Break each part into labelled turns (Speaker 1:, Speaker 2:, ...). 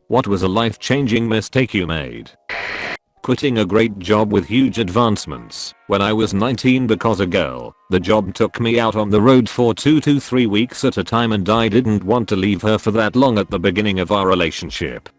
Speaker 1: What was a life-changing mistake you made? Quitting a great job with huge advancements when I was 19 because a girl. The job took me out on the road for 2 to 3 weeks at a time and I didn't want to leave her for that long at the beginning of our relationship.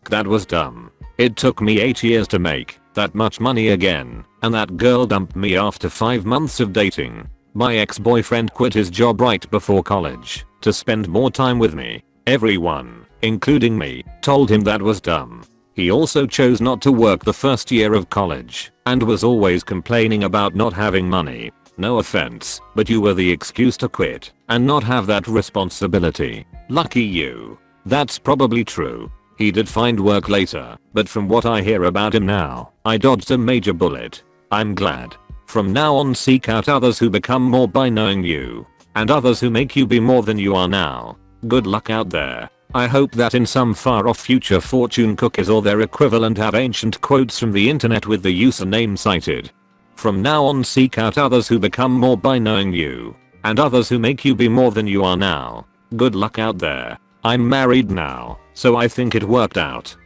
Speaker 1: That was dumb. It took me 8 years to make that much money again, and that girl dumped me after 5 months of dating. My ex-boyfriend quit his job right before college to spend more time with me. Everyone, including me, told him that was dumb. He also chose not to work the first year of college and was always complaining about not having money. No offense, but you were the excuse to quit and not have that responsibility. Lucky you. That's probably true. He did find work later, but from what I hear about him now, I dodged a major bullet. I'm glad. From now on, seek out others who become more by knowing you, and others who make you be more than you are now. Good luck out there. I hope that in some far off future fortune cookies or their equivalent have ancient quotes from the internet with the username cited. From now on, seek out others who become more by knowing you, and others who make you be more than you are now. Good luck out there. I'm married now, so I think it worked out.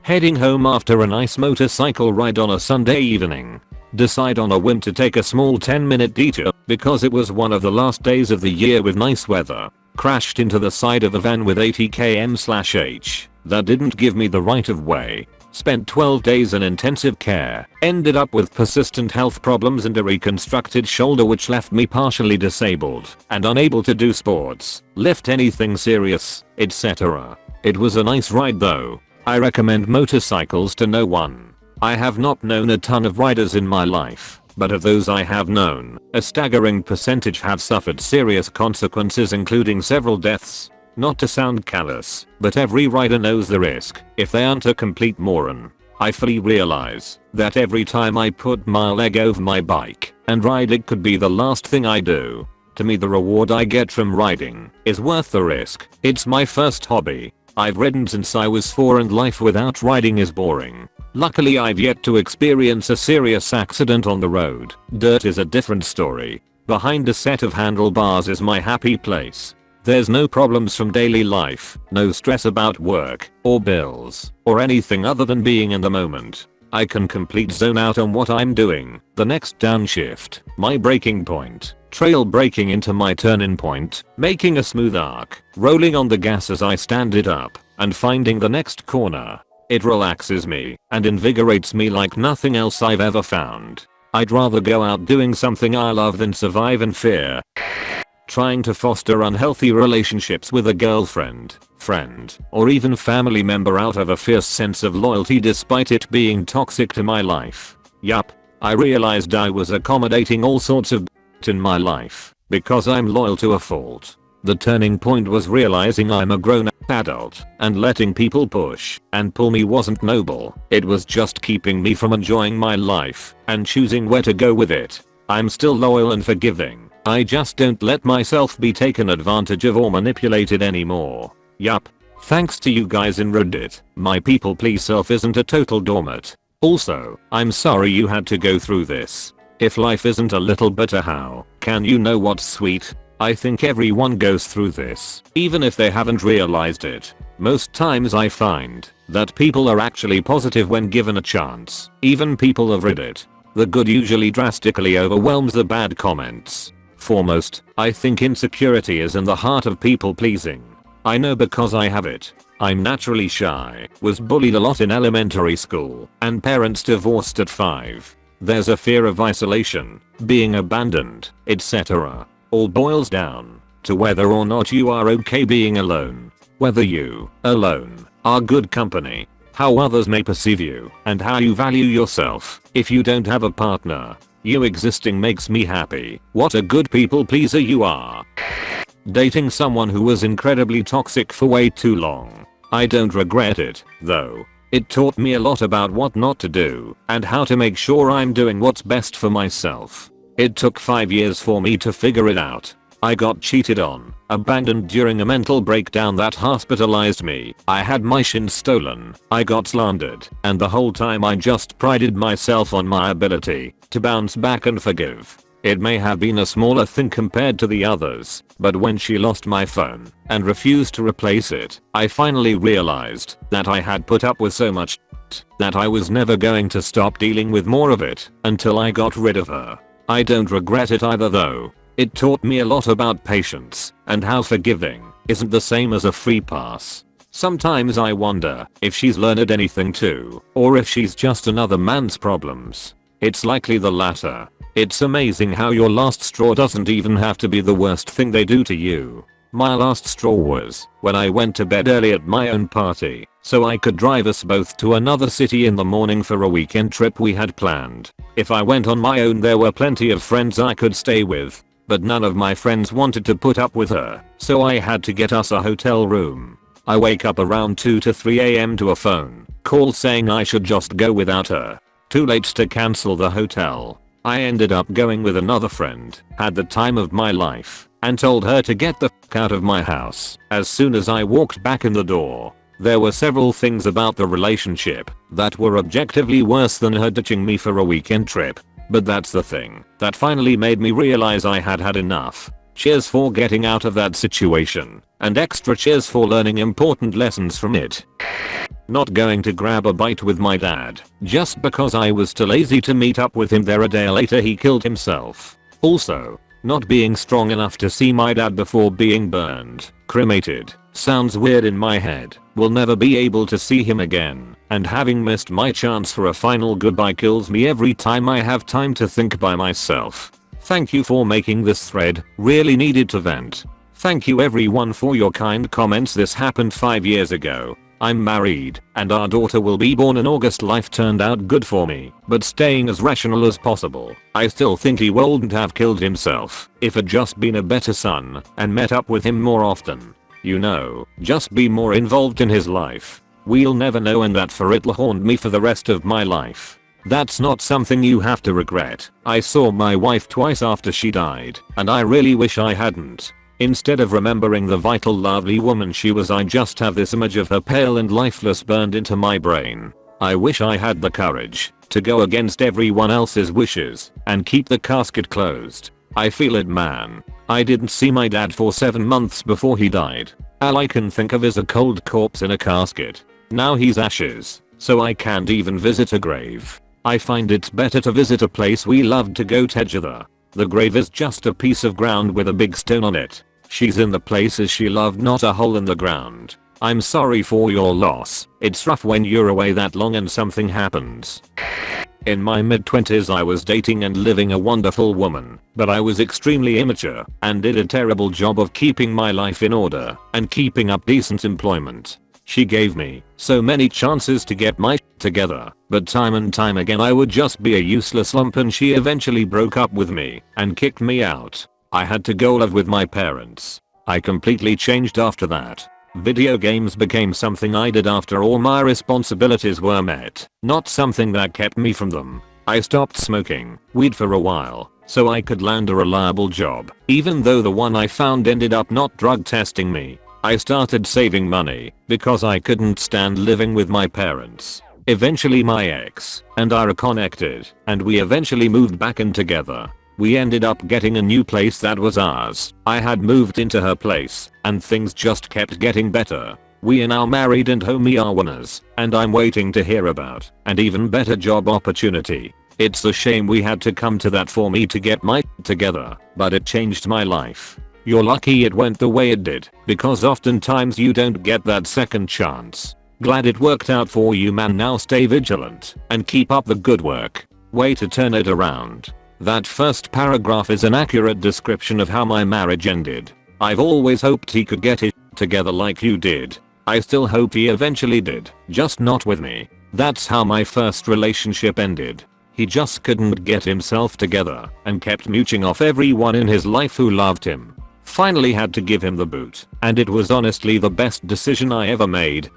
Speaker 1: Heading home after a nice motorcycle ride on a Sunday evening. Decide on a whim to take a small 10-minute detour because it was one of the last days of the year with nice weather. Crashed into the side of a van with 80 km/h that didn't give me the right of way. Spent 12 days in intensive care. Ended up with persistent health problems and a reconstructed shoulder which left me partially disabled and unable to do sports, lift anything serious, etc. It was a nice ride though. I recommend motorcycles to no one. I have not known a ton of riders in my life, but of those I have known, a staggering percentage have suffered serious consequences including several deaths. Not to sound callous, but every rider knows the risk if they aren't a complete moron. I fully realize that every time I put my leg over my bike and ride it could be the last thing I do. To me the reward I get from riding is worth the risk. It's my first hobby. I've ridden since I was 4 and life without riding is boring. Luckily I've yet to experience a serious accident on the road. Dirt is a different story. Behind a set of handlebars is my happy place. There's no problems from daily life, no stress about work, or bills, or anything other than being in the moment. I can complete zone out on what I'm doing, the next downshift, my braking point, trail braking into my turn-in point, making a smooth arc, rolling on the gas as I stand it up, and finding the next corner. It relaxes me and invigorates me like nothing else I've ever found. I'd rather go out doing something I love than survive in fear. Trying to foster unhealthy relationships with a girlfriend, friend, or even family member out of a fierce sense of loyalty despite it being toxic to my life. Yup, I realized I was accommodating all sorts of in my life because I'm loyal to a fault. The turning point was realizing I'm a grown adult and letting people push and pull me wasn't noble. It was just keeping me from enjoying my life and choosing where to go with it. I'm still loyal and forgiving. I just don't let myself be taken advantage of or manipulated anymore. Yup. Thanks to you guys in Reddit, my people please self isn't a total doormat. Also, I'm sorry you had to go through this. If life isn't a little better, how can you know what's sweet? I think everyone goes through this, even if they haven't realized it. Most times I find that people are actually positive when given a chance, even people of Reddit. The good usually drastically overwhelms the bad comments. Foremost, I think insecurity is in the heart of people pleasing. I know because I have it. I'm naturally shy, was bullied a lot in elementary school, and parents divorced at 5. There's a fear of isolation, being abandoned, etc. All boils down to whether or not you are okay being alone. Whether you, alone, are good company, how others may perceive you, and how you value yourself. If you don't have a partner, you existing makes me happy. What a good people pleaser you are. Dating someone who was incredibly toxic for way too long. I don't regret it, though. It taught me a lot about what not to do and how to make sure I'm doing what's best for myself. It took 5 years for me to figure it out. I got cheated on, abandoned during a mental breakdown that hospitalized me. I had my shins stolen. I got slandered, and the whole time I just prided myself on my ability to bounce back and forgive. It may have been a smaller thing compared to the others, but when she lost my phone and refused to replace it, I finally realized that I had put up with so much that I was never going to stop dealing with more of it until I got rid of her. I don't regret it either though. It taught me a lot about patience and how forgiving isn't the same as a free pass. Sometimes I wonder if she's learned anything too, or if she's just another man's problems. It's likely the latter. It's amazing how your last straw doesn't even have to be the worst thing they do to you. My last straw was when I went to bed early at my own party so I could drive us both to another city in the morning for a weekend trip we had planned. If I went on my own there were plenty of friends I could stay with, but none of my friends wanted to put up with her, so I had to get us a hotel room. I wake up around 2 to 3 am to a phone call saying I should just go without her. Too late to cancel the hotel. I ended up going with another friend, had the time of my life, and told her to get the f out of my house. As soon as I walked back in the door, there were several things about the relationship that were objectively worse than her ditching me for a weekend trip. But that's the thing that finally made me realize I had had enough. Cheers for getting out of that situation, and extra cheers for learning important lessons from it. Not going to grab a bite with my dad just because I was too lazy to meet up with him there. A day later he killed himself. Also, not being strong enough to see my dad before being burned, cremated, sounds weird in my head. Will never be able to see him again, and having missed my chance for a final goodbye kills me every time I have time to think by myself. Thank you for making this thread, really needed to vent. Thank you everyone for your kind comments. This happened 5 years ago. I'm married, and our daughter will be born in August. Life turned out good for me, but staying as rational as possible. I still think he wouldn't have killed himself if I'd just been a better son and met up with him more often. You know, just be more involved in his life. We'll never know, and that for it'll haunt me for the rest of my life. That's not something you have to regret. I saw my wife twice after she died, and I really wish I hadn't. Instead of remembering the vital lovely woman she was, I just have this image of her pale and lifeless burned into my brain. I wish I had the courage to go against everyone else's wishes and keep the casket closed. I feel it, man. I didn't see my dad for 7 months before he died. All I can think of is a cold corpse in a casket. Now he's ashes, so I can't even visit a grave. I find it's better to visit a place we loved to go together. The grave is just a piece of ground with a big stone on it. She's in the places she loved, not a hole in the ground. I'm sorry for your loss. It's rough when you're away that long and something happens. In my mid-20s I was dating and living a wonderful woman, but I was extremely immature and did a terrible job of keeping my life in order and keeping up decent employment. She gave me so many chances to get my shit together, but time and time again I would just be a useless lump, and she eventually broke up with me and kicked me out. I had to go live with my parents. I completely changed after that. Video games became something I did after all my responsibilities were met, not something that kept me from them. I stopped smoking weed for a while so I could land a reliable job, even though the one I found ended up not drug testing me. I started saving money because I couldn't stand living with my parents. Eventually my ex and I reconnected, and we eventually moved back in together. We ended up getting a new place that was ours. I had moved into her place, and things just kept getting better. We are now married and home. We are winners, and I'm waiting to hear about an even better job opportunity. It's a shame we had to come to that for me to get my together, but it changed my life. You're lucky it went the way it did, because oftentimes you don't get that second chance. Glad it worked out for you, man. Now stay vigilant and keep up the good work. Way to turn it around. That first paragraph is an accurate description of how my marriage ended. I've always hoped he could get it together like you did. I still hope he eventually did, just not with me. That's how my first relationship ended. He just couldn't get himself together and kept mooching off everyone in his life who loved him. Finally had to give him the boot, and it was honestly the best decision I ever made.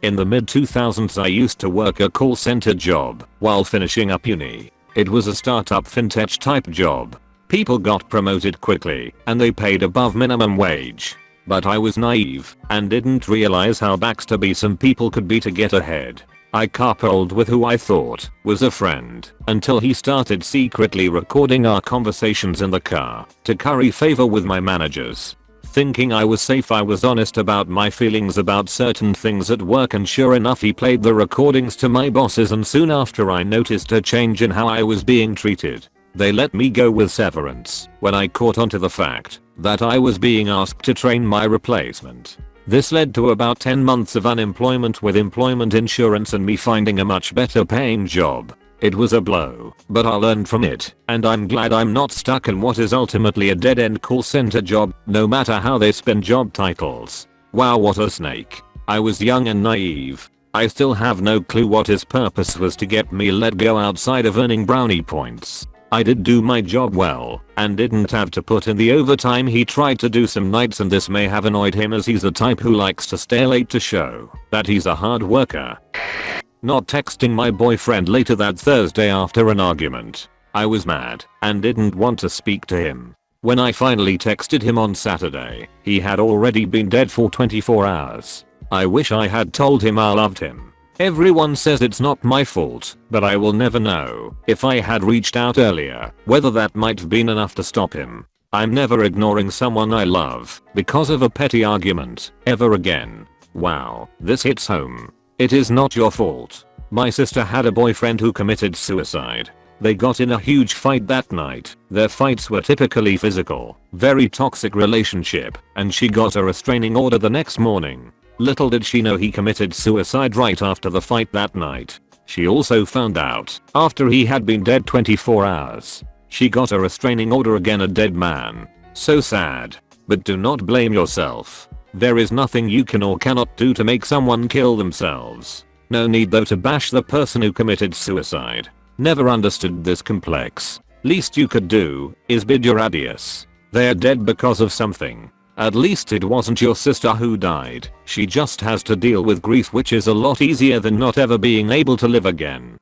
Speaker 1: In the mid-2000s I used to work a call center job while finishing up uni. It was a startup fintech type job. People got promoted quickly and they paid above minimum wage. But I was naive and didn't realize how backstabby some people could be to get ahead. I carpooled with who I thought was a friend until he started secretly recording our conversations in the car to curry favor with my managers. Thinking I was safe, I was honest about my feelings about certain things at work, and sure enough he played the recordings to my bosses, and soon after I noticed a change in how I was being treated. They let me go with severance when I caught on to the fact that I was being asked to train my replacement. This led to about 10 months of unemployment with employment insurance and me finding a much better paying job. It was a blow, but I learned from it, and I'm glad I'm not stuck in what is ultimately a dead-end call center job, no matter how they spin job titles. Wow, what a snake. I was young and naive. I still have no clue what his purpose was to get me let go outside of earning brownie points. I did do my job well, and didn't have to put in the overtime he tried to do some nights, and this may have annoyed him as he's the type who likes to stay late to show that he's a hard worker. Not texting my boyfriend later that Thursday after an argument. I was mad and didn't want to speak to him. When I finally texted him on Saturday, he had already been dead for 24 hours. I wish I had told him I loved him. Everyone says it's not my fault, but I will never know if I had reached out earlier whether that might have been enough to stop him. I'm never ignoring someone I love because of a petty argument ever again. Wow, this hits home. It is not your fault. My sister had a boyfriend who committed suicide. They got in a huge fight that night. Their fights were typically physical, very toxic relationship, and she got a restraining order the next morning. Little did she know he committed suicide right after the fight that night. She also found out after he had been dead 24 hours. She got a restraining order again, a dead man. So sad. But do not blame yourself. There is nothing you can or cannot do to make someone kill themselves. No need though to bash the person who committed suicide. Never understood this complex. Least you could do is bid your adios. They're dead because of something. At least it wasn't your sister who died. She just has to deal with grief, which is a lot easier than not ever being able to live again.